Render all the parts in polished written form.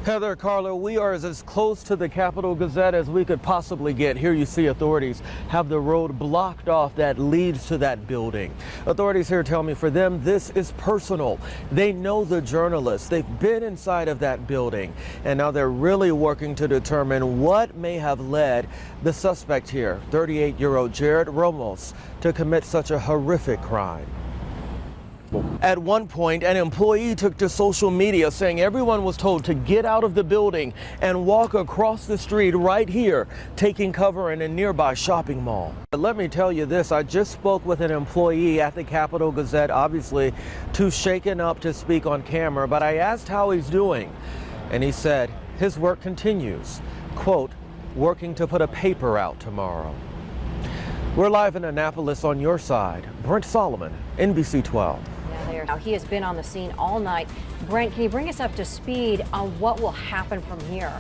Heather, Carla, we are as close to the Capital Gazette as we could possibly get. Here you see authorities have the road blocked off that leads to that building. Authorities here tell me for them this is personal. They know the journalists. They've been inside of that building, and now they're really working to determine what may have led the suspect here, 38-year-old Jared Ramos, to commit such a horrific crime. At one point, an employee took to social media saying everyone was told to get out of the building and walk across the street right here, taking cover in a nearby shopping mall. But let me tell you this, I just spoke with an employee at the Capital Gazette, obviously too shaken up to speak on camera, but I asked how he's doing, and he said his work continues, quote, working to put a paper out tomorrow. We're live in Annapolis on your side. BrentSolomon, NBC 12. Now, he has been on the scene all night. Brent, can you bring us up to speed on what will happen from here?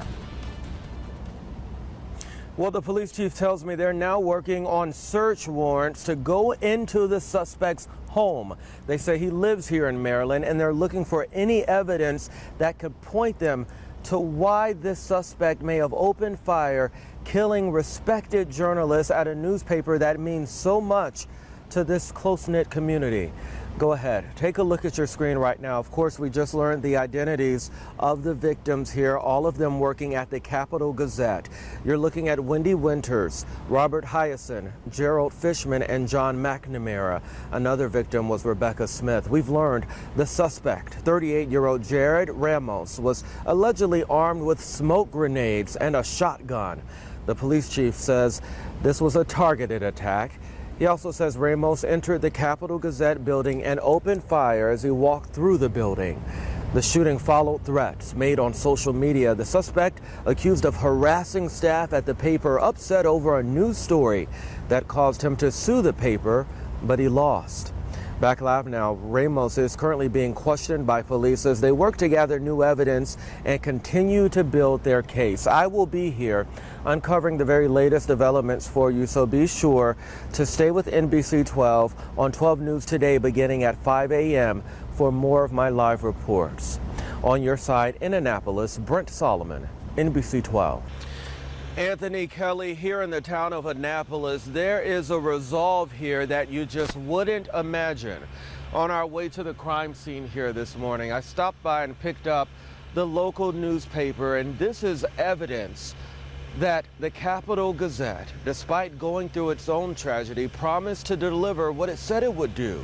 Well, the police chief tells me they're now working on search warrants to go into the suspect's home. They say he lives here in Maryland, and they're looking for any evidence that could point them to why this suspect may have opened fire, killing respected journalists at a newspaper that means so much to this close-knit community. Go ahead, take a look at your screen right now. Of course, we just learned the identities of the victims here, all of them working at the Capital Gazette. You're looking at Wendy Winters, Robert Hyacin, Gerald Fishman, and John McNamara. Another victim was Rebecca Smith. We've learned the suspect, 38-year-old Jared Ramos, was allegedly armed with smoke grenades and a shotgun. The police chief says this was a targeted attack. He also says Ramos entered the Capital Gazette building and opened fire as he walked through the building. The shooting followed threats made on social media. The suspect, accused of harassing staff at the paper, upset over a news story that caused him to sue the paper, but he lost. Back live now, Ramos is currently being questioned by police as they work to gather new evidence and continue to build their case. I will be here uncovering the very latest developments for you, so be sure to stay with NBC 12 on 12 News Today beginning at 5 a.m. for more of my live reports. On your side in Annapolis, BrentSolomon, NBC 12. Anthony Kelly, here in the town of Annapolis, there is a resolve here that you just wouldn't imagine. On our way to the crime scene here this morning, I stopped by and picked up the local newspaper, and this is evidence that the Capital Gazette, despite going through its own tragedy, promised to deliver what it said it would do,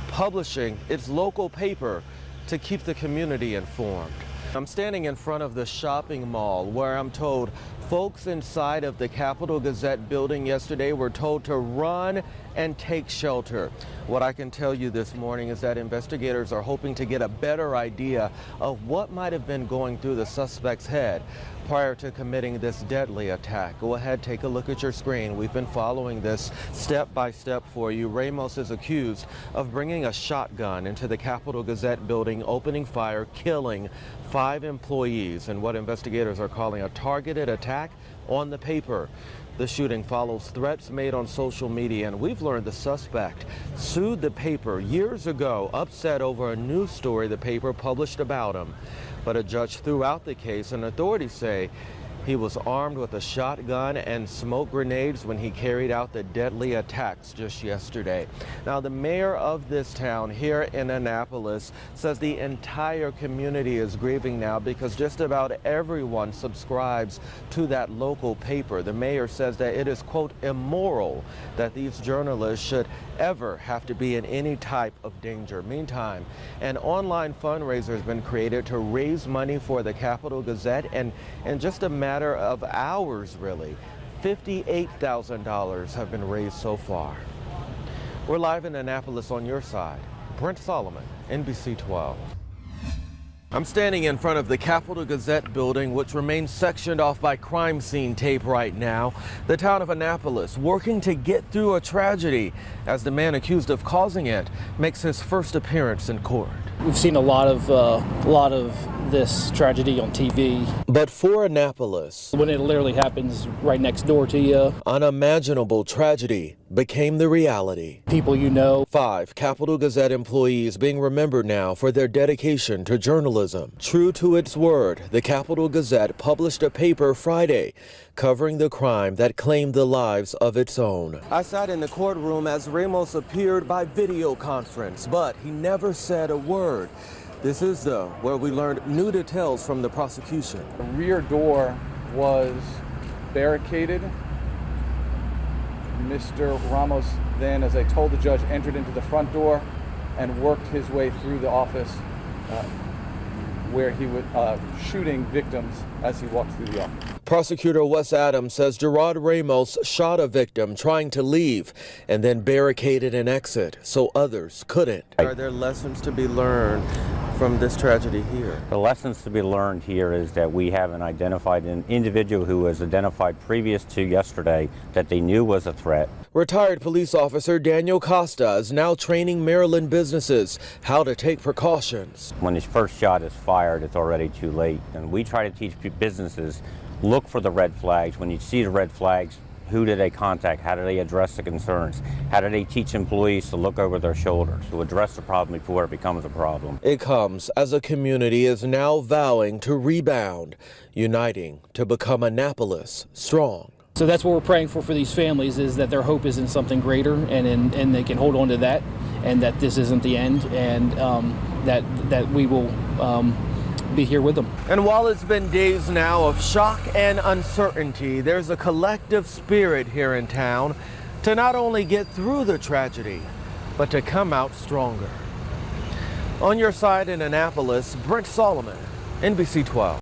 publishing its local paper to keep the community informed. I'm standing in front of the shopping mall where I'm told folks inside of the Capital Gazette building yesterday were told to run and take shelter. What I can tell you this morning is that investigators are hoping to get a better idea of what might have been going through the suspect's head prior to committing this deadly attack. Go ahead, take a look at your screen. We've been following this step by step for you. Ramos is accused of bringing a shotgun into the Capital Gazette building, opening fire, killing 5 employees in what investigators are calling a targeted attack on the paper. The shooting follows threats made on social media, and we've learned the suspect sued the paper years ago, upset over a news story the paper published about him. But a judge threw out the case, and authorities say he was armed with a shotgun and smoke grenades when he carried out the deadly attacks just yesterday. Now, the mayor of this town here in Annapolis says the entire community is grieving now because just about everyone subscribes to that local paper. The mayor says that it is, quote, immoral that these journalists should ever have to be in any type of danger. Meantime, an online fundraiser has been created to raise money for the Capital Gazette, and in just a matter of hours, really, $58,000 have been raised so far. We're live in Annapolis on your side. BrentSolomon, NBC 12. I'm standing in front of the Capital Gazette building, which remains sectioned off by crime scene tape right now. The town of Annapolis working to get through a tragedy as the man accused of causing it makes his first appearance in court. We've seen a lot of this tragedy on TV. But for Annapolis, When it literally happens right next door to you, unimaginable tragedy became the reality. people you know. 5 Capital Gazette employees being remembered now for their dedication to journalism. True to its word, the Capital Gazette published a paper Friday covering the crime that claimed the lives of its own. I sat in the courtroom as Ramos appeared by video conference, but he never said a word. This is, though, where we learned new details from the prosecution. The rear door was barricaded. Mr. Ramos then, as I told the judge, entered into the front door and worked his way through the office where he was shooting victims as he walked through the office. Prosecutor Wes Adams says Gerard Ramos shot a victim trying to leave and then barricaded an exit so others couldn't. Are there lessons to be learned from this tragedy here? The lessons to be learned here is that we have an individual who was identified previous to yesterday that they knew was a threat. Retired police officer Daniel Costa is now training Maryland businesses how to take precautions. When his first shot is fired, it's already too late. And we try to teach businesses, look for the red flags. When you see the red flags, who do they contact? How do they address the concerns? How do they teach employees to look over their shoulders, to address the problem before it becomes a problem? It comes as a community is now vowing to rebound, uniting to become Annapolis strong. So that's what we're praying for these families, is that their hope is in something greater, and they can hold on to that, and that this isn't the end, and that we will be here with them. And while it's been days now of shock and uncertainty, there's a collective spirit here in town to not only get through the tragedy, but to come out stronger. On your side in Annapolis, BrentSolomon, NBC 12.